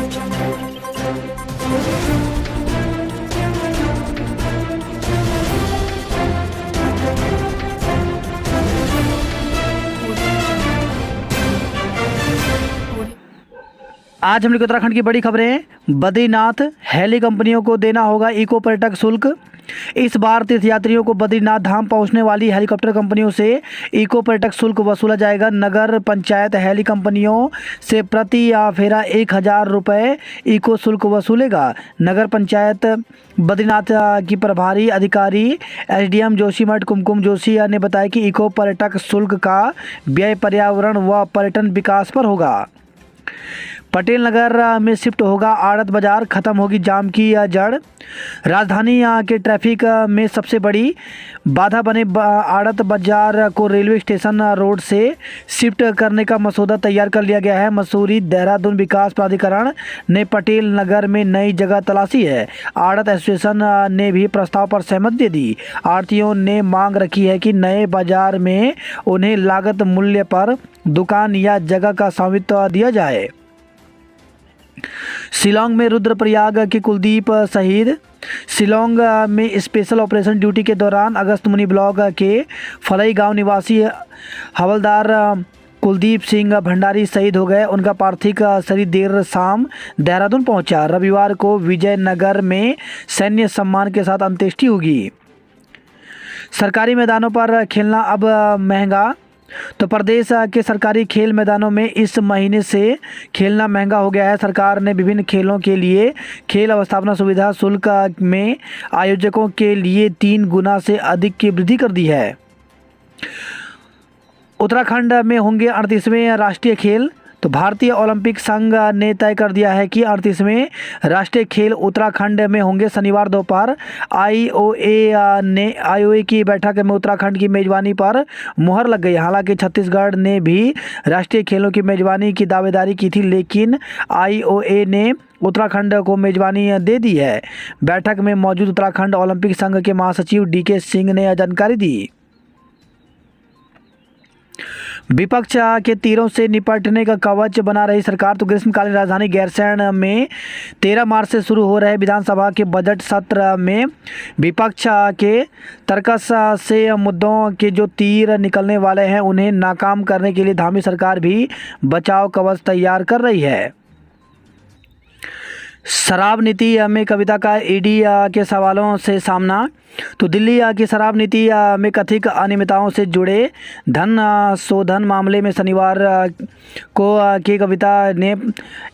आज हम लोग उत्तराखंड की बड़ी खबरें। बद्रीनाथ हेली कंपनियों को देना होगा इको पर्यटक शुल्क। इस बार तीर्थयात्रियों को बद्रीनाथ धाम पहुंचने वाली हेलीकॉप्टर कंपनियों से इको पर्यटक शुल्क वसूला जाएगा। नगर पंचायत हेली कंपनियों से प्रति फेरा 1000 रुपये इको शुल्क वसूलेगा। नगर पंचायत बद्रीनाथ की प्रभारी अधिकारी एसडीएम जोशीमठ कुमकुम जोशी ने बताया कि इको पर्यटक शुल्क का व्यय पर्यावरण व पर्यटन विकास पर होगा। पटेल नगर में शिफ्ट होगा आड़त बाजार, खत्म होगी जाम की जड़। राजधानी के ट्रैफिक में सबसे बड़ी बाधा बने आड़त बाजार को रेलवे स्टेशन रोड से शिफ्ट करने का मसौदा तैयार कर लिया गया है। मसूरी देहरादून विकास प्राधिकरण ने पटेल नगर में नई जगह तलाशी है। आड़त एसोसिएशन ने भी प्रस्ताव पर सहमति दे दी। आड़तियों ने मांग रखी है कि नए बाजार में उन्हें लागत मूल्य पर दुकान या जगह का स्वामित्व दिया जाए। शिलोंग में रुद्रप्रयाग के कुलदीप शहीद। शिलोंग में स्पेशल ऑपरेशन ड्यूटी के दौरान अगस्तमुनि ब्लॉक के फलई गांव निवासी हवलदार कुलदीप सिंह भंडारी शहीद हो गए। उनका पार्थिव शरीर देर शाम देहरादून पहुंचा। रविवार को विजयनगर में सैन्य सम्मान के साथ अंत्येष्टि होगी। सरकारी मैदानों पर खेलना अब महंगा। तो प्रदेश के सरकारी खेल मैदानों में इस महीने से खेलना महंगा हो गया है। सरकार ने विभिन्न खेलों के लिए खेल अवस्थापना सुविधा शुल्क में आयोजकों के लिए 3 गुना से अधिक की वृद्धि कर दी है। उत्तराखंड में होंगे 38वें राष्ट्रीय खेल। तो भारतीय ओलंपिक संघ ने तय कर दिया है कि 38वें राष्ट्रीय खेल उत्तराखंड में होंगे। शनिवार दोपहर आईओए की बैठक में उत्तराखंड की मेजबानी पर मुहर लग गई। हालांकि छत्तीसगढ़ ने भी राष्ट्रीय खेलों की मेजबानी की दावेदारी की थी, लेकिन आईओए ने उत्तराखंड को मेजबानी दे दी है। बैठक में मौजूद उत्तराखंड ओलंपिक संघ के महासचिव डीके सिंह ने यह जानकारी दी। विपक्ष के तीरों से निपटने का कवच बना रही सरकार। तो ग्रीष्मकालीन राजधानी गैरसैंण में 13 मार्च से शुरू हो रहे विधानसभा के बजट सत्र में विपक्ष के तर्कस से मुद्दों के जो तीर निकलने वाले हैं उन्हें नाकाम करने के लिए धामी सरकार भी बचाव कवच तैयार कर रही है। शराब नीति में कविता का ईडी के सवालों से सामना। तो दिल्ली की शराब नीति में कथित अनियमितताओं से जुड़े धन शोधन मामले में शनिवार को की कविता ने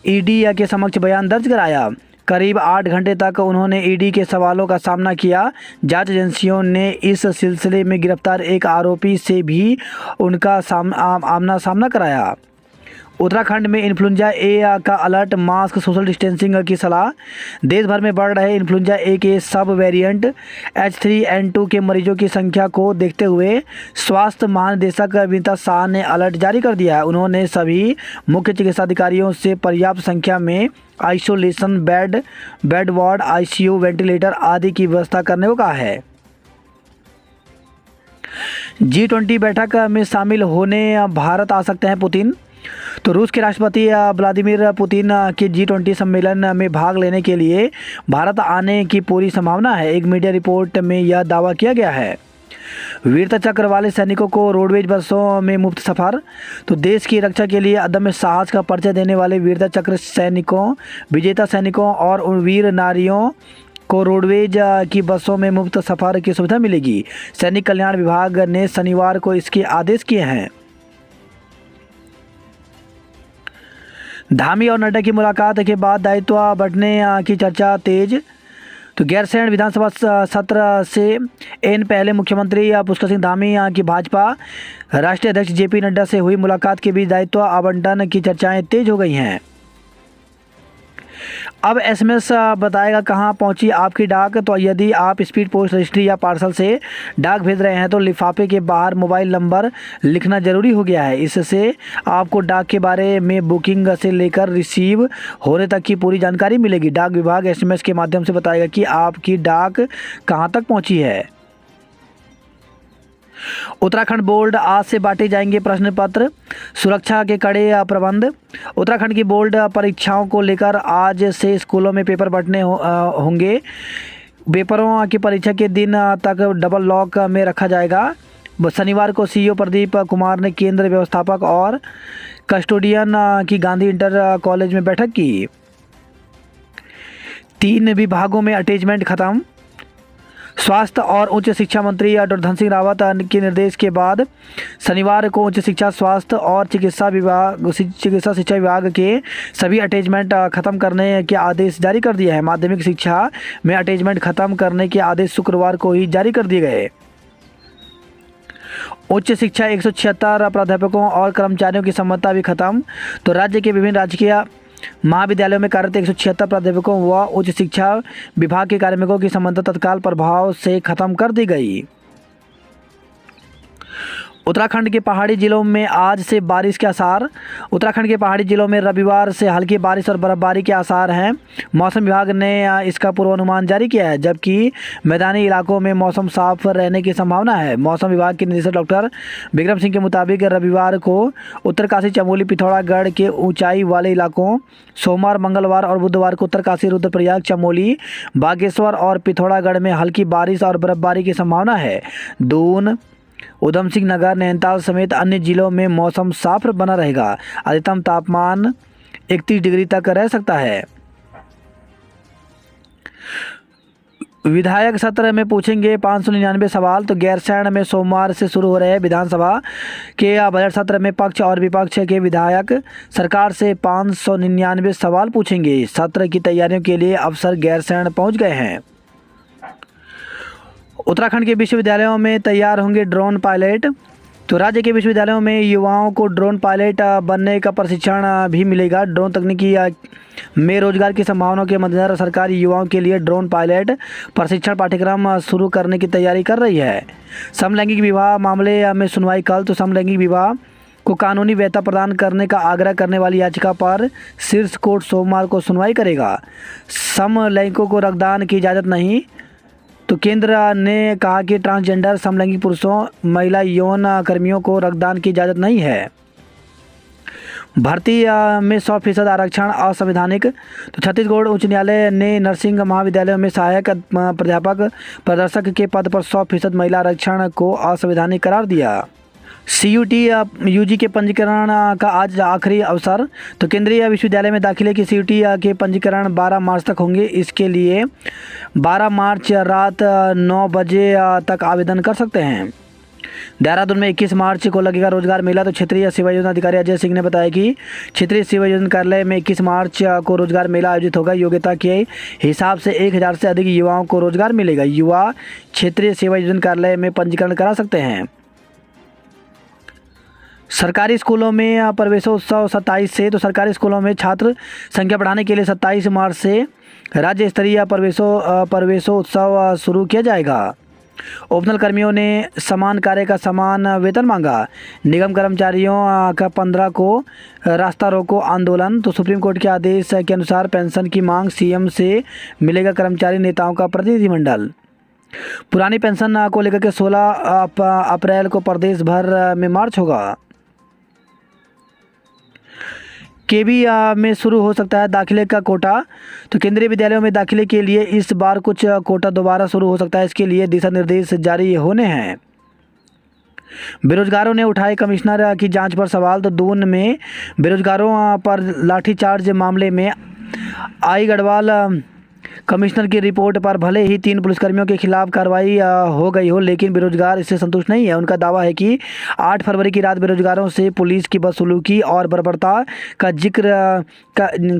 ईडी के समक्ष बयान दर्ज कराया। करीब 8 घंटे तक उन्होंने ईडी के सवालों का सामना किया। जांच एजेंसियों ने इस सिलसिले में गिरफ्तार एक आरोपी से भी उनका आमना सामना कराया। उत्तराखंड में इन्फ्लुएंजा ए का अलर्ट, मास्क, सोशल डिस्टेंसिंग की सलाह। देश भर में बढ़ रहे इन्फ्लुएंजा ए के सब वेरिएंट H3N2 के मरीजों की संख्या को देखते हुए स्वास्थ्य महानिदेशक विनीता शाह ने अलर्ट जारी कर दिया है। उन्होंने सभी मुख्य चिकित्सा अधिकारियों से पर्याप्त संख्या में isolation bed ward, ICU, ventilator आदि की व्यवस्था करने को कहा है। G20 बैठक में शामिल होने भारत आ सकते हैं पुतिन। तो रूस के राष्ट्रपति व्लादिमीर पुतिन के G20 सम्मेलन में भाग लेने के लिए भारत आने की पूरी संभावना है। एक मीडिया रिपोर्ट में यह दावा किया गया है। वीरता चक्र वाले सैनिकों को रोडवेज बसों में मुफ्त सफर। तो देश की रक्षा के लिए अदम्य साहस का परिचय देने वाले वीरता चक्र सैनिकों, विजेता सैनिकों और उन वीर नारियों को रोडवेज की बसों में मुफ्त सफर की सुविधा मिलेगी। सैनिक कल्याण विभाग ने शनिवार को इसके आदेश किए हैं। धामी और नड्डा की मुलाकात के बाद दायित्व बढ़ने की चर्चा तेज। तो गैरसैंण विधानसभा सत्र से पहले मुख्यमंत्री पुष्कर सिंह धामी की भाजपा राष्ट्रीय अध्यक्ष जेपी नड्डा से हुई मुलाकात के बीच दायित्व आवंटन की चर्चाएं तेज हो गई हैं। अब एसएमएस बताएगा कहां पहुंची आपकी डाक। तो यदि आप स्पीड पोस्ट रजिस्ट्री या पार्सल से डाक भेज रहे हैं तो लिफाफे के बाहर मोबाइल नंबर लिखना जरूरी हो गया है। इससे आपको डाक के बारे में बुकिंग से लेकर रिसीव होने तक की पूरी जानकारी मिलेगी। डाक विभाग एसएमएस के माध्यम से बताएगा कि आपकी डाक कहां तक पहुंची है। उत्तराखंड बोर्ड आज से बांटे जाएंगे प्रश्न पत्र, सुरक्षा के कड़े प्रबंध। उत्तराखंड की बोर्ड परीक्षाओं को लेकर आज से स्कूलों में पेपर बांटने होंगे। पेपरों की परीक्षा के दिन तक डबल लॉक में रखा जाएगा। शनिवार को सीईओ प्रदीप कुमार ने केंद्र व्यवस्थापक और कस्टोडियन की गांधी इंटर कॉलेज में बैठक की। 3 विभागों में अटैचमेंट खत्म। स्वास्थ्य और उच्च शिक्षा मंत्री डॉक्टर धन सिंह रावत के निर्देश के बाद शनिवार को उच्च शिक्षा, स्वास्थ्य और चिकित्सा शिक्षा विभाग के सभी अटैचमेंट खत्म करने के आदेश जारी कर दिए हैं। माध्यमिक शिक्षा में अटैचमेंट खत्म करने के आदेश शुक्रवार को ही जारी कर दिए गए। उच्च शिक्षा 176 प्राध्यापकों और कर्मचारियों की सम्मतता भी खत्म। तो राज्य के विभिन्न राजकीय महाविद्यालयों में कार्यरत 176 प्राध्यापकों व उच्च शिक्षा विभाग के कार्मिकों की सम्मतता तत्काल प्रभाव से खत्म कर दी गई। उत्तराखंड के पहाड़ी जिलों में आज से बारिश के आसार। उत्तराखंड के पहाड़ी जिलों में रविवार से हल्की बारिश और बर्फबारी के आसार हैं। मौसम विभाग ने इसका पूर्वानुमान जारी किया है, जबकि मैदानी इलाकों में मौसम साफ रहने की संभावना है। मौसम विभाग के निदेशक डॉक्टर विक्रम सिंह के मुताबिक रविवार को उत्तरकाशी, चमोली, पिथौरागढ़ के ऊंचाई वाले इलाकों, सोमवार, मंगलवार और बुधवार को उत्तरकाशी, रुद्रप्रयाग, चमोली, बागेश्वर और पिथौरागढ़ में हल्की बारिश और बर्फबारी की संभावना है। दून, उधम सिंह नगर, नैनीताल समेत अन्य जिलों में मौसम साफ बना रहेगा। अधिकतम तापमान 31 डिग्री तक रह सकता है। विधायक सत्र में पूछेंगे 599 सवाल। तो गैरसैंण में सोमवार से शुरू हो रहे विधानसभा के बजट सत्र में पक्ष और विपक्ष के विधायक सरकार से 599 सवाल पूछेंगे। सत्र की तैयारियों के लिए अफसर गैरसैंण पहुंच गए हैं। उत्तराखंड के विश्वविद्यालयों में तैयार होंगे ड्रोन पायलट। तो राज्य के विश्वविद्यालयों में युवाओं को ड्रोन पायलट बनने का प्रशिक्षण भी मिलेगा। ड्रोन तकनीकी में रोजगार की संभावनाओं के मद्देनजर सरकार युवाओं के लिए ड्रोन पायलट प्रशिक्षण पाठ्यक्रम शुरू करने की तैयारी कर रही है। समलैंगिक विवाह मामले में सुनवाई कल। तो समलैंगिक विवाह को कानूनी वैधता प्रदान करने का आग्रह करने वाली याचिका पर शीर्ष कोर्ट सोमवार को सुनवाई करेगा। समलैंगिकों को रक्तदान की इजाज़त नहीं। तो केंद्र ने कहा कि ट्रांसजेंडर, समलैंगिक पुरुषों, महिला यौन कर्मियों को रक्तदान की इजाज़त नहीं है। भर्ती में 100% आरक्षण असंवैधानिक। तो छत्तीसगढ़ उच्च न्यायालय ने नर्सिंग महाविद्यालयों में सहायक प्राध्यापक प्रदर्शक के पद पर 100% महिला आरक्षण को असंवैधानिक करार दिया। CUT UG के पंजीकरण का आज आखिरी अवसर। तो केंद्रीय विश्वविद्यालय में दाखिले की CUT के पंजीकरण 12 मार्च तक होंगे। इसके लिए 12 मार्च रात 9 बजे तक आवेदन कर सकते हैं। देहरादून में 21 मार्च को लगेगा रोजगार मेला। तो क्षेत्रीय सेवा योजना अधिकारी अजय सिंह ने बताया कि क्षेत्रीय सेवा योजना कार्यालय में 21 मार्च को रोजगार मेला आयोजित होगा। योग्यता के हिसाब से 1000 से अधिक युवाओं को रोजगार मिलेगा। युवा क्षेत्रीय सेवा योजना कार्यालय में पंजीकरण करा सकते हैं। सरकारी स्कूलों में प्रवेशोत्सव 27 से। तो सरकारी स्कूलों में छात्र संख्या बढ़ाने के लिए 27 मार्च से राज्य स्तरीय प्रवेशोत्सव शुरू किया जाएगा। ओपनल कर्मियों ने समान कार्य का समान वेतन मांगा। निगम कर्मचारियों का 15 को रास्ता रोको आंदोलन। तो सुप्रीम कोर्ट के आदेश के अनुसार पेंशन की मांग, CM से मिलेगा कर्मचारी नेताओं का प्रतिनिधिमंडल। पुरानी पेंशन को लेकर के 16 अप्रैल को प्रदेश भर में मार्च होगा। KB में शुरू हो सकता है दाखिले का कोटा। तो केंद्रीय विद्यालयों में दाखिले के लिए इस बार कुछ कोटा दोबारा शुरू हो सकता है। इसके लिए दिशा निर्देश जारी होने हैं। बेरोजगारों ने उठाए कमिश्नर की जांच पर सवाल। तो दून में बेरोजगारों पर लाठीचार्ज मामले में आई गढ़वाल कमिश्नर की रिपोर्ट पर भले ही 3 पुलिसकर्मियों के खिलाफ कार्रवाई हो गई हो, लेकिन बेरोजगार इससे संतुष्ट नहीं है। उनका दावा है कि 8 फरवरी की रात बेरोजगारों से पुलिस की बदसलूकी और बर्बरता का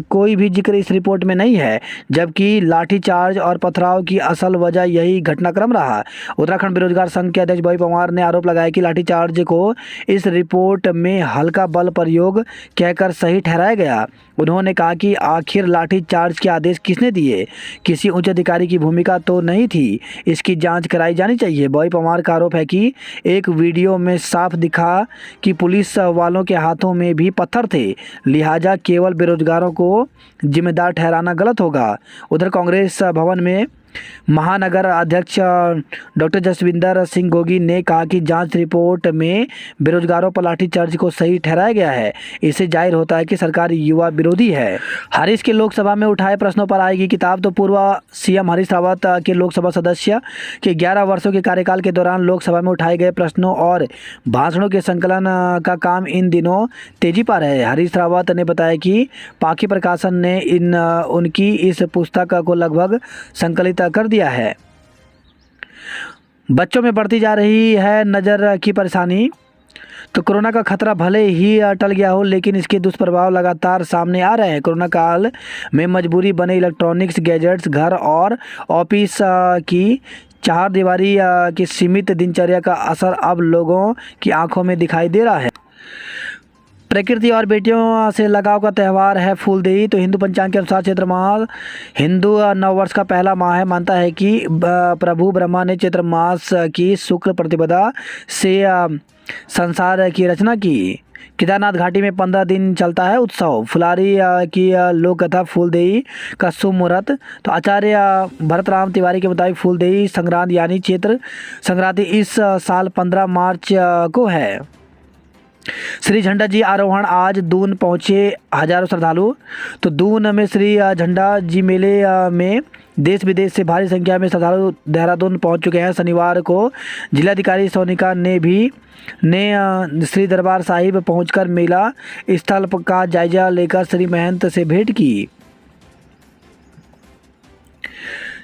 कोई भी जिक्र इस रिपोर्ट में नहीं है, जबकि लाठीचार्ज और पथराव की असल वजह यही घटनाक्रम रहा। उत्तराखंड बेरोजगार संघ के अध्यक्ष बॉबी पवार ने आरोप लगाया कि लाठीचार्ज को इस रिपोर्ट में हल्का बल प्रयोग कहकर सही ठहराया गया। उन्होंने कहा कि आखिर लाठीचार्ज के आदेश किसने दिए? किसी उच्च अधिकारी की भूमिका तो नहीं थी। इसकी जांच कराई जानी चाहिए। बॉबी पवार का आरोप है कि एक वीडियो में साफ दिखा कि पुलिस वालों के हाथों में भी पत्थर थे, लिहाजा केवल बेरोजगारों को जिम्मेदार ठहराना गलत होगा। उधर कांग्रेस भवन में महानगर अध्यक्ष डॉक्टर जसविंदर सिंह गोगी ने कहा कि जांच रिपोर्ट में बेरोजगारों पर लाठीचार्ज को सही ठहराया गया है। इससे जाहिर होता है कि सरकार युवा विरोधी है। हरीश के लोकसभा में उठाए प्रश्नों पर आएगी किताब। तो पूर्व सीएम हरीश रावत के लोकसभा सदस्य के 11 वर्षों के कार्यकाल के दौरान लोकसभा में उठाए गए प्रश्नों और भाषणों के संकलन का काम इन दिनों तेजी पा रहे हैं। हरीश रावत ने बताया कि पाखी प्रकाशन ने उनकी इस पुस्तक को लगभग संकलित कर दिया है। बच्चों में बढ़ती जा रही है नज़र की परेशानी। तो कोरोना का खतरा भले ही टल गया हो, लेकिन इसके दुष्प्रभाव लगातार सामने आ रहे हैं। कोरोना काल में मजबूरी बने इलेक्ट्रॉनिक्स गैजेट्स, घर और ऑफिस की चार दीवारी की सीमित दिनचर्या का असर अब लोगों की आंखों में दिखाई दे रहा है। प्रकृति और बेटियों से लगाव का त्यौहार है फूलदेई। तो हिंदू पंचांग के अनुसार चैत्र माह हिंदू नववर्ष का पहला माह है। मानता है कि प्रभु ब्रह्मा ने चैत्र मास की शुक्ल प्रतिपदा से संसार की रचना की। केदारनाथ घाटी में 15 दिन चलता है उत्सव। फुलारी की लोक कथा फूलदेई का शुभ मुहूर्त। तो आचार्य भरतराम तिवारी के मुताबिक फूलदेई संक्रांत यानी चैत्र संक्रांति इस साल 15 मार्च को है। श्री झंडा जी आरोहण आज दून पहुंचे हजारों श्रद्धालु। तो दून में श्री झंडा जी मेले में देश विदेश से भारी संख्या में श्रद्धालु देहरादून पहुंच चुके हैं। शनिवार को जिलाधिकारी सोनिका ने श्री दरबार साहिब पहुंचकर मेला स्थल का जायजा लेकर श्री महंत से भेंट की।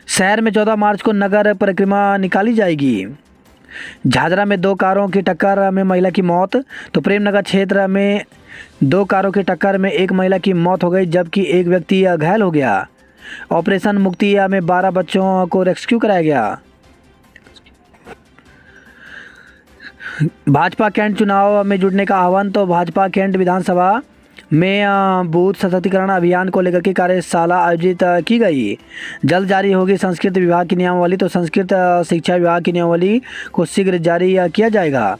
शहर में 14 मार्च को नगर परिक्रमा निकाली जाएगी। झाझरा में 2 कारों की टक्कर में महिला की मौत। तो प्रेमनगर क्षेत्र में 2 कारों की टक्कर में एक महिला की मौत हो गई, जबकि एक व्यक्ति घायल हो गया। ऑपरेशन मुक्ति में 12 बच्चों को रेस्क्यू कराया गया। भाजपा कैंट चुनाव में जुड़ने का आह्वान। तो भाजपा कैंट विधानसभा में बूथ सशक्तिकरण अभियान को लेकर के कार्यशाला आयोजित की गई। जल्द जारी होगी संस्कृत विभाग की नियमावली। तो संस्कृत शिक्षा विभाग की नियमावली को शीघ्र जारी किया जाएगा।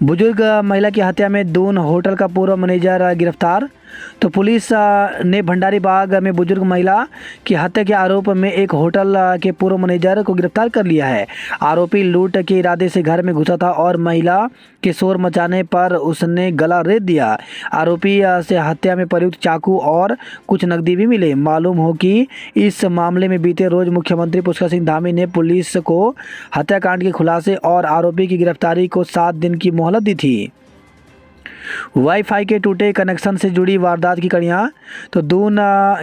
बुजुर्ग महिला की हत्या में दून होटल का पूर्व मैनेजर गिरफ्तार। तो पुलिस ने भंडारी बाग में बुजुर्ग महिला की हत्या के आरोप में एक होटल के पूर्व मैनेजर को गिरफ्तार कर लिया है। आरोपी लूट के इरादे से घर में घुसा था और महिला के शोर मचाने पर उसने गला रेत दिया। आरोपी से हत्या में प्रयुक्त चाकू और कुछ नकदी भी मिले। मालूम हो कि इस मामले में बीते रोज मुख्यमंत्री पुष्कर सिंह धामी ने पुलिस को हत्याकांड के खुलासे और आरोपी की गिरफ्तारी को 7 दिन की मोहलत दी थी। वाईफाई के टूटे कनेक्शन से जुड़ी वारदात की कड़ियाँ। तो दून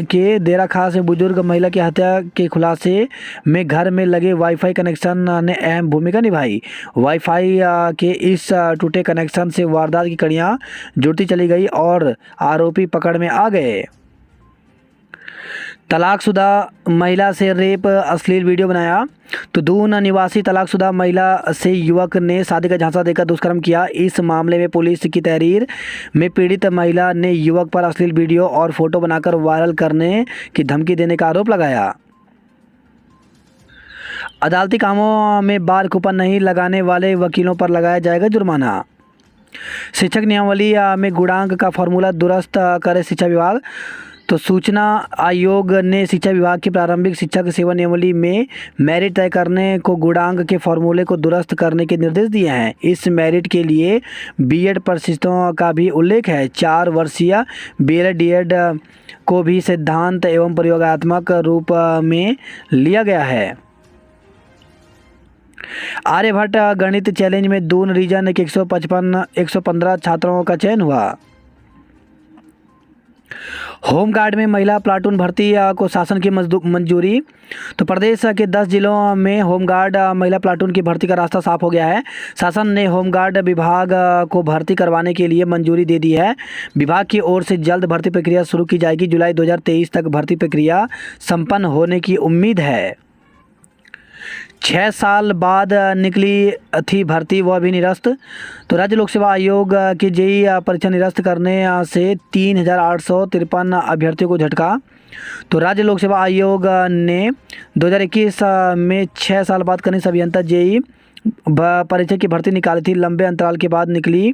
के देरा खास में बुजुर्ग महिला की हत्या के खुलासे में घर में लगे वाईफाई कनेक्शन ने अहम भूमिका निभाई। वाईफाई के इस टूटे कनेक्शन से वारदात की कड़ियाँ जुड़ती चली गई और आरोपी पकड़ में आ गए। तलाकशुदा महिला से रेप अश्लील वीडियो बनाया। तो दून निवासी तलाकशुदा महिला से युवक ने शादी का झांसा देकर दुष्कर्म किया। इस मामले में पुलिस की तहरीर में पीड़ित महिला ने युवक पर अश्लील वीडियो और फोटो बनाकर वायरल करने की धमकी देने का आरोप लगाया। अदालती कामों में बार कूपन नहीं लगाने वाले वकीलों पर लगाया जाएगा जुर्माना। शिक्षक नियमावली में गुणांक का फॉर्मूला दुरुस्त करे शिक्षा विभाग। तो सूचना आयोग ने शिक्षा विभाग की प्रारंभिक शिक्षक सेवा नियमावली में मेरिट तय करने को गुणांक के फॉर्मूले को दुरुस्त करने के निर्देश दिए हैं। इस मेरिट के लिए बीएड परिशिष्टों का भी उल्लेख है। 4 वर्षीय बीएड डीएड को भी सिद्धांत एवं प्रयोगात्मक रूप में लिया गया है। आर्यभट्ट गणित चैलेंज में दून रीजन के 115 छात्रों का चयन हुआ। होमगार्ड में महिला प्लाटून भर्ती को शासन की मंजूरी। तो प्रदेश के 10 जिलों में होमगार्ड महिला प्लाटून की भर्ती का रास्ता साफ हो गया है। शासन ने होमगार्ड विभाग को भर्ती करवाने के लिए मंजूरी दे दी है। विभाग की ओर से जल्द भर्ती प्रक्रिया शुरू की जाएगी। जुलाई 2023 तक भर्ती प्रक्रिया संपन्न होने की उम्मीद है। 6 साल बाद निकली थी भर्ती, वह भी निरस्त। तो राज्य लोक सेवा आयोग की जेईई परीक्षा निरस्त करने से 3853 अभ्यर्थियों को झटका। तो राज्य लोक सेवा आयोग ने 2021 में 6 साल बाद कनिष्ठ अभियंता जेईई परीक्षा की भर्ती निकाली थी। लंबे अंतराल के बाद निकली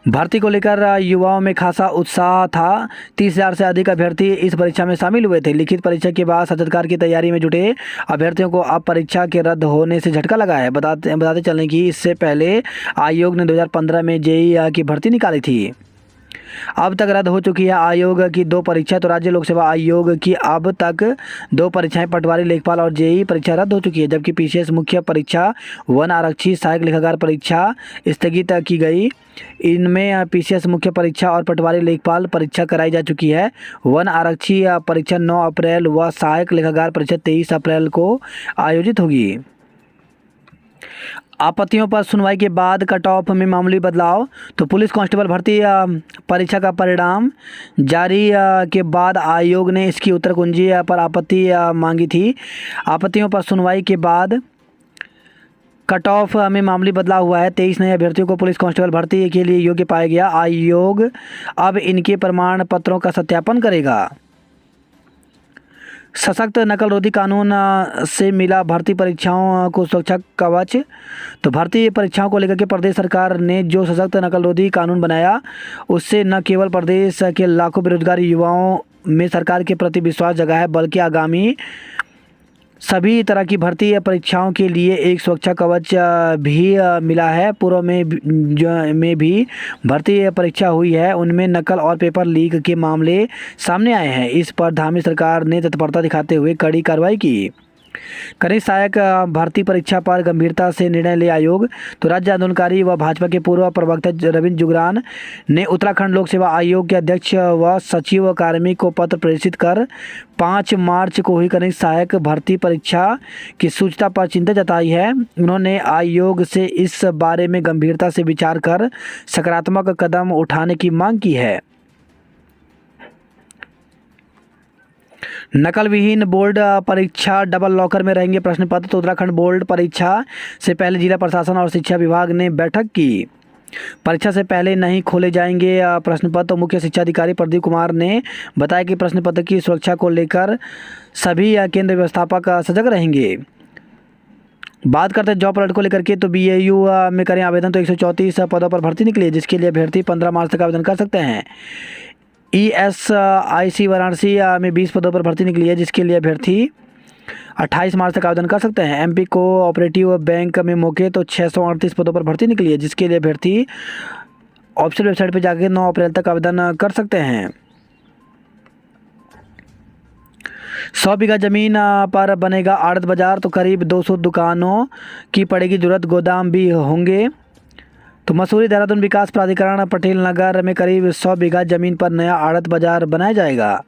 भर्ती को लेकर युवाओं में खासा उत्साह था। 30,000 से अधिक अभ्यर्थी इस परीक्षा में शामिल हुए थे। लिखित परीक्षा के बाद साक्षात्कार की तैयारी में जुटे अभ्यर्थियों को अब परीक्षा के रद्द होने से झटका लगा है। बताते चलें कि इससे पहले आयोग ने 2015 में जेईई की भर्ती निकाली थी। अब तक रद्द हो चुकी है आयोग की 2 परीक्षा। तो राज्य लोक सेवा आयोग की अब तक 2 परीक्षाएं पटवारी, लेखपाल और जेईई परीक्षा रद्द हो चुकी है, जबकि पीसीएस मुख्य परीक्षा, वन आरक्षी, सहायक लेखाकार परीक्षा स्थगित की गई। इनमें पीसीएस मुख्य परीक्षा और पटवारी लेखपाल परीक्षा कराई जा चुकी है। वन आरक्षी परीक्षा 9 अप्रैल व सहायक लेखाकार परीक्षा 23 अप्रैल को आयोजित होगी। आपत्तियों पर सुनवाई के बाद कट ऑफ में मामूली बदलाव। तो पुलिस कांस्टेबल भर्ती परीक्षा का परिणाम जारी के बाद आयोग ने इसकी उत्तर कुंजी पर आपत्ति मांगी थी। आपत्तियों पर सुनवाई के बाद कट ऑफ में मामूली बदलाव हुआ है। 23 नए अभ्यर्थियों को पुलिस कांस्टेबल भर्ती के लिए योग्य पाया गया। आयोग अब इनके प्रमाण पत्रों का सत्यापन करेगा। सशक्त नकल रोधी कानून से मिला भर्ती परीक्षाओं को सुरक्षा कवच। तो भर्ती परीक्षाओं को लेकर के प्रदेश सरकार ने जो सशक्त नकल रोधी कानून बनाया, उससे न केवल प्रदेश के लाखों बेरोजगार युवाओं में सरकार के प्रति विश्वास जगा है, बल्कि आगामी सभी तरह की भर्ती परीक्षाओं के लिए एक सुरक्षा कवच भी मिला है। पूर्व में भी भर्ती परीक्षा हुई है, उनमें नकल और पेपर लीक के मामले सामने आए हैं। इस पर धामी सरकार ने तत्परता दिखाते हुए कड़ी कार्रवाई की। कनिष्ठ सहायक भर्ती परीक्षा पर गंभीरता से निर्णय ले आयोग। तो राज्य आंदोलनकारी व भाजपा के पूर्व प्रवक्ता रविंद्र जुगरान ने उत्तराखंड लोक सेवा आयोग के अध्यक्ष व सचिव कार्मिक को पत्र प्रेषित कर 5 मार्च को हुई कनिष्ठ सहायक भर्ती परीक्षा की सूचना पर चिंता जताई है। उन्होंने आयोग से इस बारे में गंभीरता से विचार कर सकारात्मक कदम उठाने की मांग की है। नकल विहीन बोर्ड परीक्षा, डबल लॉकर में रहेंगे प्रश्न पत्र। तो उत्तराखंड बोर्ड परीक्षा से पहले जिला प्रशासन और शिक्षा विभाग ने बैठक की। परीक्षा से पहले नहीं खोले जाएंगे प्रश्न पत्र। तो मुख्य शिक्षा अधिकारी प्रदीप कुमार ने बताया कि प्रश्न पत्र की सुरक्षा को लेकर सभी केंद्र व्यवस्थापक सजग रहेंगे। बात करते हैं जॉब अलर्ट को लेकर के। तो बीएयू में करें आवेदन। तो 134 पदों पर भर्ती निकली है, जिसके लिए अभ्यर्थी 15 मार्च तक आवेदन कर सकते हैं। ESIC वाराणसी में 20 पदों पर भर्ती निकली है, जिसके लिए अभ्यर्थी 28 मार्च तक आवेदन कर सकते हैं। MP कोऑपरेटिव बैंक में मौके तो 638 पदों पर भर्ती निकली है, जिसके लिए अभ्यर्थी ऑफिशियल वेबसाइट पर जाकर 9 अप्रैल तक आवेदन कर सकते हैं। 100 बीघा जमीन पर बनेगा आड़त बाजार। तो करीब 200 दुकानों की पड़ेगी जरूरत, गोदाम भी होंगे। तो मसूरी देहरादून विकास प्राधिकरण पटेल नगर में करीब 100 बीघा जमीन पर नया आड़त बाजार बनाया जाएगा।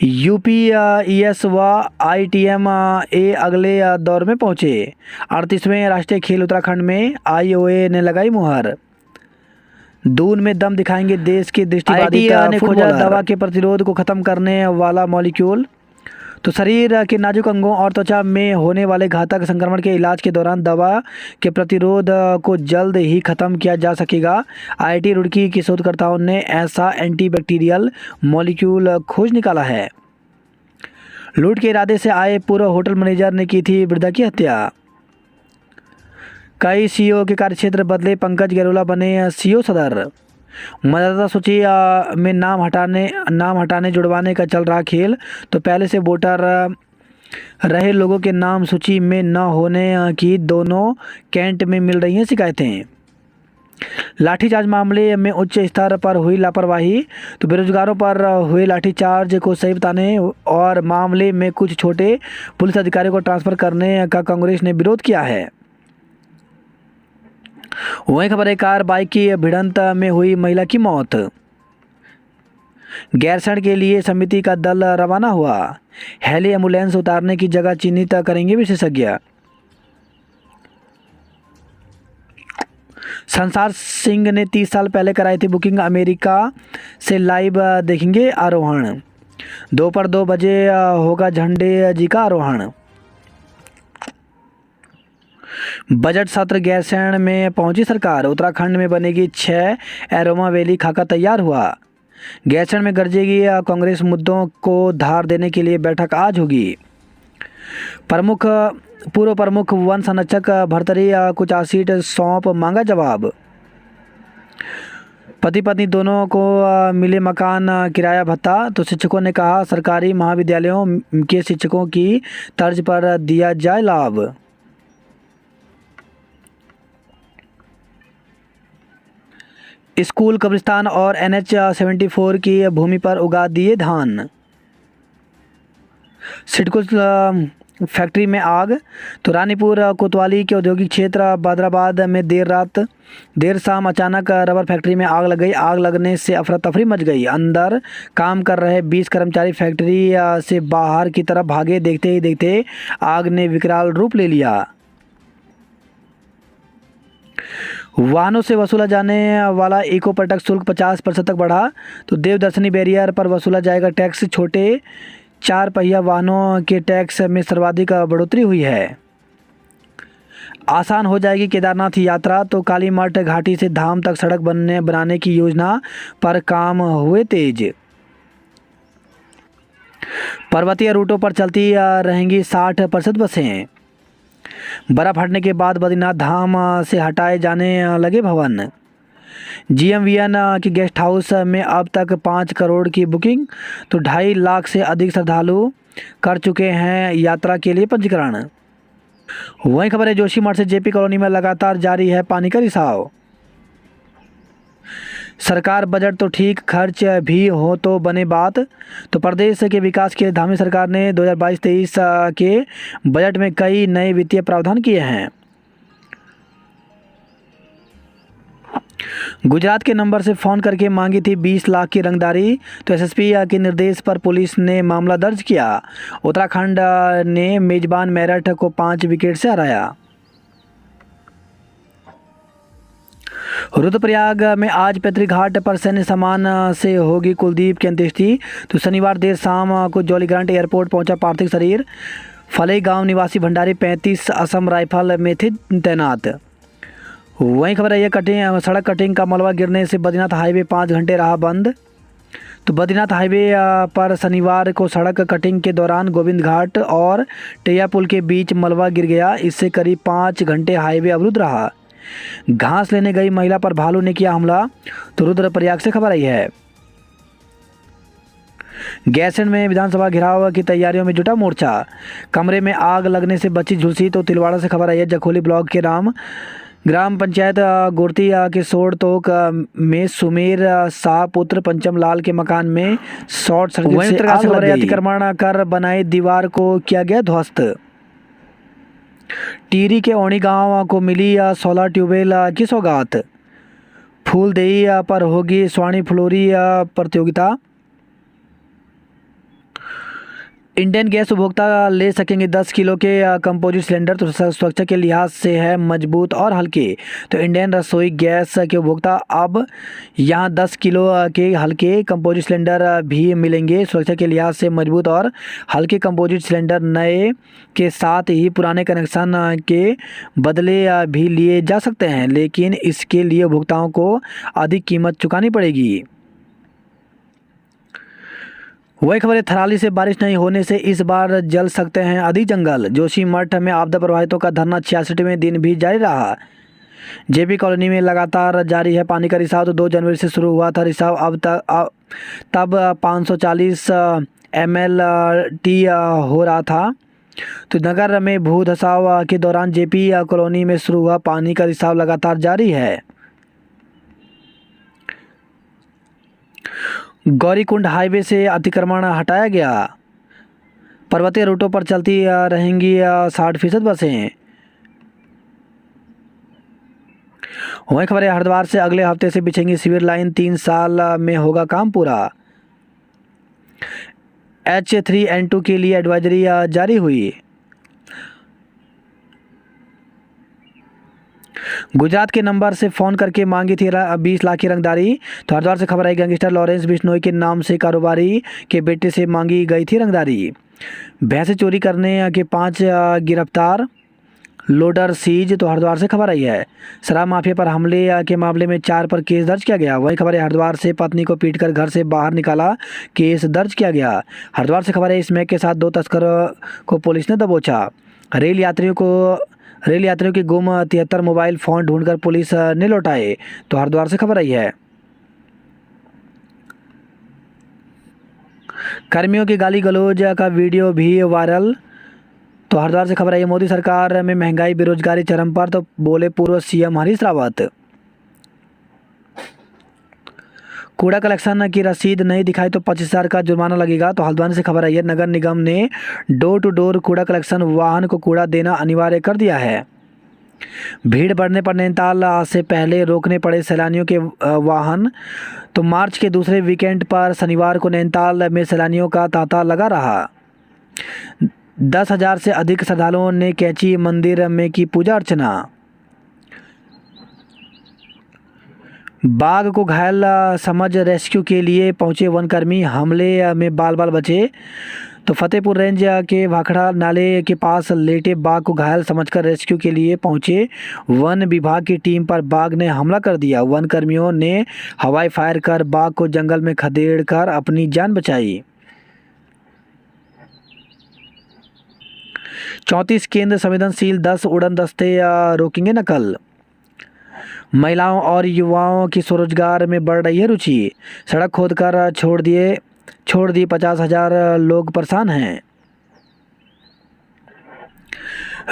UPES व ITMA अगले दौर में पहुंचे। 38वें राष्ट्रीय खेल उत्तराखंड में IOA ने लगाई मुहर। दून में दम दिखाएंगे देश के दृष्टिबाधित ने खोजा दवा के प्रतिरोध को खत्म करने वाला मॉलिक्यूल। तो शरीर के नाजुक अंगों और त्वचा में होने वाले घातक संक्रमण के इलाज के दौरान दवा के प्रतिरोध को जल्द ही खत्म किया जा सकेगा। IIT रुड़की के शोधकर्ताओं ने ऐसा एंटीबैक्टीरियल मॉलिक्यूल खोज निकाला है। लूट के इरादे से आए पूर्व होटल मैनेजर ने की थी वृद्धा की हत्या। कई CEO के कार्यक्षेत्र बदले, पंकज गैरोला बने CEO सदर। मतदाता सूची में नाम हटाने जुड़वाने का चल रहा खेल। तो पहले से वोटर रहे लोगों के नाम सूची में न होने की दोनों कैंट में मिल रही हैं शिकायतें। लाठीचार्ज मामले में उच्च स्तर पर हुई लापरवाही। तो बेरोजगारों पर हुए लाठीचार्ज को सही बताने और मामले में कुछ छोटे पुलिस अधिकारियों को ट्रांसफर करने का कांग्रेस ने विरोध किया है। वहीं खबर है, कार बाइक की भिड़ंत में हुई महिला की मौत। गैरसैंण के लिए समिति का दल रवाना हुआ। हेली एम्बुलेंस उतारने की जगह चिन्हित करेंगे विशेषज्ञ। संसार सिंह ने 30 साल पहले कराई थी बुकिंग। अमेरिका से लाइव देखेंगे आरोहण। 2 बजे होगा झंडे जी का आरोहण। बजट सत्र गैरसैंण में पहुंची सरकार। उत्तराखंड में बनेगी 6 एरोमा वैली, खाका तैयार हुआ। गैरसैंण में गरजेगी कांग्रेस, मुद्दों को धार देने के लिए बैठक आज होगी। प्रमुख पूर्व प्रमुख वन संरक्षक भर्तरी कुचासीट सौंप मांगा जवाब। पति पत्नी दोनों को मिले मकान किराया भत्ता, तो शिक्षकों ने कहा सरकारी महाविद्यालयों के शिक्षकों की तर्ज पर दिया जाए लाभ। स्कूल, कब्रिस्तान और NH 74 की भूमि पर उगा दिए धान। सिडको फैक्ट्री में आग, तो रानीपुर कोतवाली के औद्योगिक क्षेत्र बदराबाद में देर शाम अचानक रबर फैक्ट्री में आग लग गई। आग लगने से अफरा तफरी मच गई। अंदर काम कर रहे 20 कर्मचारी फैक्ट्री से बाहर की तरफ भागे। देखते ही देखते आग ने विकराल रूप ले लिया। वाहनों से वसूला जाने वाला इको पर्यटक शुल्क 50% तक बढ़ा, तो देवदर्शनी बैरियर पर वसूला जाएगा टैक्स। छोटे 4 पहिया वाहनों के टैक्स में सर्वाधिक बढ़ोतरी हुई है। आसान हो जाएगी केदारनाथ यात्रा, तो कालीमठ घाटी से धाम तक सड़क बनाने की योजना पर काम हुए तेज। पर्वतीय रूटों पर चलती रहेंगी 60% बसें। बर्फ हटने के बाद बद्रीनाथ धाम से हटाए जाने लगे भवन। GMVN के गेस्ट हाउस में अब तक 5 करोड़ की बुकिंग, तो 2.5 लाख से अधिक श्रद्धालु कर चुके हैं यात्रा के लिए पंजीकरण। वहीं खबर है जोशीमठ से JP कॉलोनी में लगातार जारी है पानी का रिसाव। सरकार बजट तो ठीक, खर्च भी हो तो बने बात, तो प्रदेश के विकास के लिए धामी सरकार ने 2022-23 के बजट में कई नए वित्तीय प्रावधान किए हैं। गुजरात के नंबर से फ़ोन करके मांगी थी 20 लाख की रंगदारी, तो SSP के निर्देश पर पुलिस ने मामला दर्ज किया। उत्तराखंड ने मेजबान मेरठ को 5 विकेट से हराया। रुद्रप्रयाग में आज पैतृक घाट पर सैन्य सम्मान से होगी कुलदीप की अंत्येष्टि, तो शनिवार देर शाम को जॉलीग्रांट एयरपोर्ट पहुंचा पार्थिव शरीर। फलई गांव निवासी भंडारी 35 असम राइफल में थे तैनात। वहीं खबर है ये सड़क कटिंग का मलबा गिरने से बद्रीनाथ हाईवे 5 घंटे रहा बंद, तो बद्रीनाथ हाईवे पर शनिवार को सड़क कटिंग के दौरान गोविंद घाट और टेया पुल के बीच मलबा गिर गया। इससे करीब 5 घंटे हाईवे अवरुद्ध रहा। घास लेने गई महिला पर भालू ने किया हमला, तो रुद्रप्रयाग से खबर आई है। गैरसैंण में विधानसभा घेराव की तैयारियों में जुटा मोर्चा। कमरे में आग लगने से बची झुलसी, तो तिलवाड़ा से खबर आई है। जखोली ब्लॉक के ग्राम पंचायत गोरती के सोड़ तोक में सुमेर शाह पुत्र पंचम लाल के मकान में शॉर्ट सर्किट से आग लग गई। अतिक्रमण कर बनाई दीवार को किया गया ध्वस्त। टिहरी के ओणी गांव को मिली 16 ट्यूबवेल की सौगात। फूलदेई पर होगी स्वाणी फ्लोरी प्रतियोगिता। इंडियन गैस उपभोक्ता ले सकेंगे 10 किलो के कंपोजिट सिलेंडर, तो सुरक्षा के लिहाज से है मजबूत और हल्के। तो इंडियन रसोई गैस के उपभोक्ता अब यहां 10 किलो के हल्के कंपोजिट सिलेंडर भी मिलेंगे। सुरक्षा के लिहाज से मजबूत और हल्के कंपोजिट सिलेंडर नए के साथ ही पुराने कनेक्शन के बदले भी लिए जा सकते हैं, लेकिन इसके लिए उपभोक्ताओं को अधिक कीमत चुकानी पड़ेगी। वही खबर है थराली से बारिश नहीं होने से इस बार जल सकते हैं अधिक जंगल। जोशीमठ में आपदा प्रभावितों का धरना 66वें दिन भी जारी रहा। JP कॉलोनी में लगातार जारी है पानी का रिसाव, तो 2 जनवरी से शुरू हुआ था रिसाव। तब 540 MLT हो रहा था। तो नगर में भू धसाव के दौरान JP कॉलोनी में शुरू हुआ पानी का रिसाव लगातार जारी है। गौरीकुंड हाईवे से अतिक्रमण हटाया गया। पर्वतीय रूटों पर चलती रहेंगी 60% बसें। वहीं खबर है हरिद्वार से अगले हफ्ते से बिछेंगी सिविल लाइन, 3 साल में होगा काम पूरा। H3N2 के लिए एडवाइजरी जारी हुई। गुजरात के नंबर से फ़ोन करके मांगी थी 20 लाख की रंगदारी, तो हरिद्वार से खबर आई गैंगस्टर लॉरेंस बिश्नोई के नाम से कारोबारी के बेटे से मांगी गई थी रंगदारी। भैंसे चोरी करने के 5 गिरफ्तार, लोडर सीज, तो हरिद्वार से खबर आई है। शराब माफिया पर हमले के मामले में 4 पर केस दर्ज किया गया। वही खबर है हरिद्वार से पत्नी को पीटकर घर से बाहर निकाला, केस दर्ज किया गया। हरिद्वार से खबर है स्मैक के साथ 2 तस्करों को पुलिस ने दबोचा। रेल यात्रियों के गुम 73 मोबाइल फ़ोन ढूंढकर पुलिस ने लौटाए। तो हरिद्वार से खबर आई है। कर्मियों की गाली गलौज का वीडियो भी वायरल। तो हरिद्वार से खबर आई है। मोदी सरकार में महंगाई बेरोजगारी चरम पर, तो बोले पूर्व सीएम हरीश रावत। कूड़ा कलेक्शन की रसीद नहीं दिखाई तो 25,000 का जुर्माना लगेगा। तो हल्द्वानी से खबर आई है। नगर निगम ने डोर टू डोर कूड़ा कलेक्शन वाहन को कूड़ा देना अनिवार्य कर दिया है। भीड़ बढ़ने पर नैनीताल से पहले रोकने पड़े सैलानियों के वाहन। तो मार्च के दूसरे वीकेंड पर शनिवार को नैनीताल में सैलानियों का तांता लगा रहा। 10,000 से अधिक श्रद्धालुओं ने कैंची मंदिर में की पूजा अर्चना। बाघ को घायल समझ रेस्क्यू के लिए पहुंचे वनकर्मी, हमले में बाल बाल बचे। तो फतेहपुर रेंज के भाखड़ा नाले के पास लेटे बाघ को घायल समझकर रेस्क्यू के लिए पहुंचे वन विभाग की टीम पर बाघ ने हमला कर दिया। वन कर्मियों ने हवाई फायर कर बाघ को जंगल में खदेड़कर अपनी जान बचाई। 34 केंद्र संवेदनशील, 10 उड़न दस्ते रोकेंगे नकल। महिलाओं और युवाओं की स्वरोजगार में बढ़ रही है रुचि। सड़क खोदकर छोड़ दिए 50,000 लोग परेशान हैं।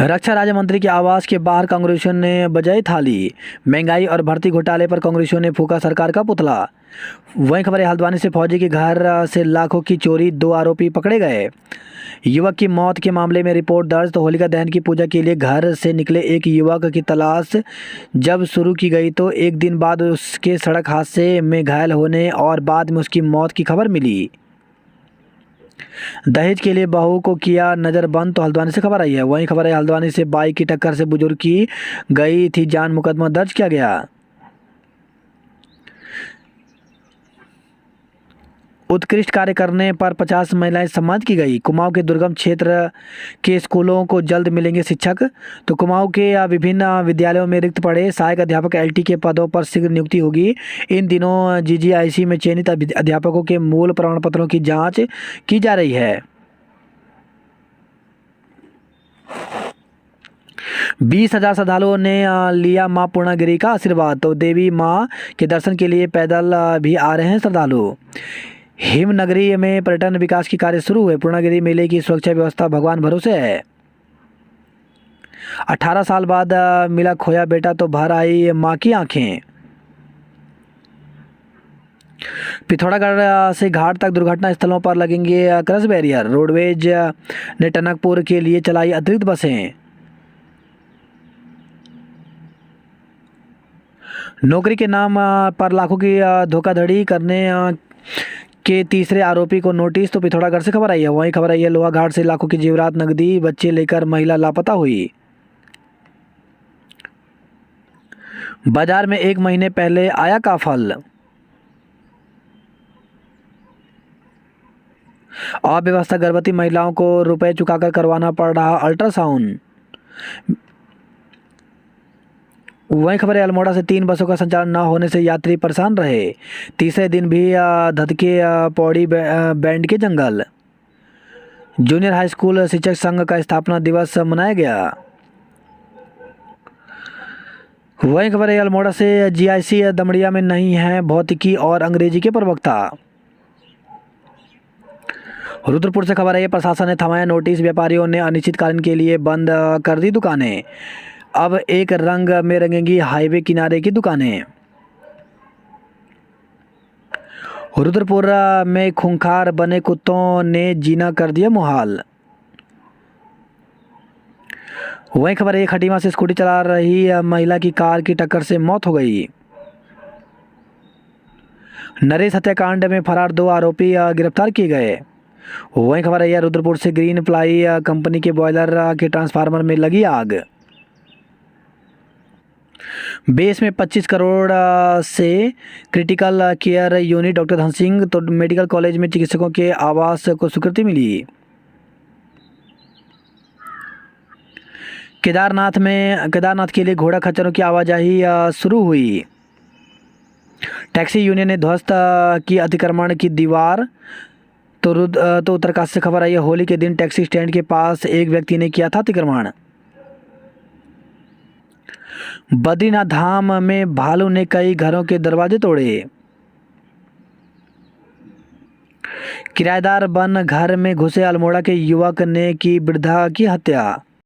रक्षा राज्य मंत्री के आवास के बाहर कांग्रेसियों ने बजाई थाली। महंगाई और भर्ती घोटाले पर कांग्रेसियों ने फूंका सरकार का पुतला। वहीं खबर है हल्द्वानी से फौजी के घर से लाखों की चोरी, 2 आरोपी पकड़े गए। युवक की मौत के मामले में रिपोर्ट दर्ज। तो होलिका दहन की पूजा के लिए घर से निकले एक युवक की तलाश जब शुरू की गई तो एक दिन बाद उसके सड़क हादसे में घायल होने और बाद में उसकी मौत की खबर मिली। दहेज के लिए बहू को किया नज़रबंद। तो हल्द्वानी से खबर आई है। वहीं खबर है हल्द्वानी से बाइक की टक्कर से बुजुर्ग की गई थी जान, मुकदमा दर्ज किया गया। उत्कृष्ट कार्य करने पर 50 महिलाएं सम्मानित की गई। कुमाऊं के दुर्गम क्षेत्र के स्कूलों को जल्द मिलेंगे शिक्षक। तो कुमाऊं के विभिन्न विद्यालयों में रिक्त पड़े सहायक अध्यापक एलटी के पदों पर शीघ्र नियुक्ति होगी। इन दिनों जीजीआईसी में चयनित अध्यापकों के मूल प्रमाण पत्रों की जांच की जा रही है। 20,000 श्रद्धालुओं ने लिया मां पूर्णागिरि का आशीर्वाद। तो देवी मां के दर्शन के लिए पैदल भी आ रहे हैं श्रद्धालु। हिमनगरी में पर्यटन विकास की कार्य शुरू हुए। पूर्णागिरि मेले की सुरक्षा व्यवस्था भगवान भरोसे है। 18 साल बाद मिला खोया बेटा तो भर आई मां की आंखें। पिथौरागढ़ से घाट तक दुर्घटना स्थलों पर लगेंगे क्रश बैरियर। रोडवेज ने टनकपुर के लिए चलाई अतिरिक्त बसें। नौकरी के नाम पर लाखों की धोखाधड़ी करने के तीसरे आरोपी को नोटिस। तो पिथौरागढ़ से खबर आई है। वहीं खबर आई है लोहा घाट से लाखों की जेवरात नकदी बच्चे लेकर महिला लापता हुई। बाजार में 1 महीने पहले आया काफल। अव्यवस्था गर्भवती महिलाओं को रुपए चुकाकर करवाना पड़ रहा अल्ट्रासाउंड। वहीं खबर है अल्मोड़ा से 3 बसों का संचालन न होने से यात्री परेशान रहे। तीसरे दिन भी धधके पौड़ी बैंड के जंगल। जूनियर हाई स्कूल शिक्षक संघ का स्थापना दिवस मनाया गया। वहीं खबर है अल्मोड़ा से जीआईसी दमड़िया में नहीं है भौतिकी और अंग्रेजी के प्रवक्ता। रुद्रपुर से खबर है प्रशासन ने थमाया नोटिस। व्यापारियों ने अनिश्चितकालीन के लिए बंद कर दी दुकानें। अब एक रंग में रंगेंगी हाईवे किनारे की दुकानें। रुद्रपुर में खूंखार बने कुत्तों ने जीना कर दिया मुहाल। वहीं खबर है खटीमा से स्कूटी चला रही महिला की कार की टक्कर से मौत हो गई। नरेश हत्याकांड में फरार 2 आरोपी गिरफ्तार किए गए। वहीं खबर है रुद्रपुर से ग्रीन प्लाई कंपनी के बॉयलर के ट्रांसफार्मर में लगी आग। बेस में 25 करोड़ से critical care unit. Doctor Dhan Singh. तो मेडिकल कॉलेज में चिकित्सकों के आवास को स्वीकृति मिली। केदारनाथ के लिए घोड़ा खच्चरों की आवाजाही शुरू हुई। टैक्सी यूनियन ने ध्वस्त की अतिक्रमण की दीवार। तो उत्तरकाशी से खबर आई है, होली के दिन टैक्सी स्टैंड के पास एक व्यक्ति ने किया था अतिक्रमण। बद्रीनाथ धाम में भालू ने कई घरों के दरवाजे तोड़े। किराएदार बन घर में घुसे अल्मोड़ा के युवक ने की वृद्धा की हत्या।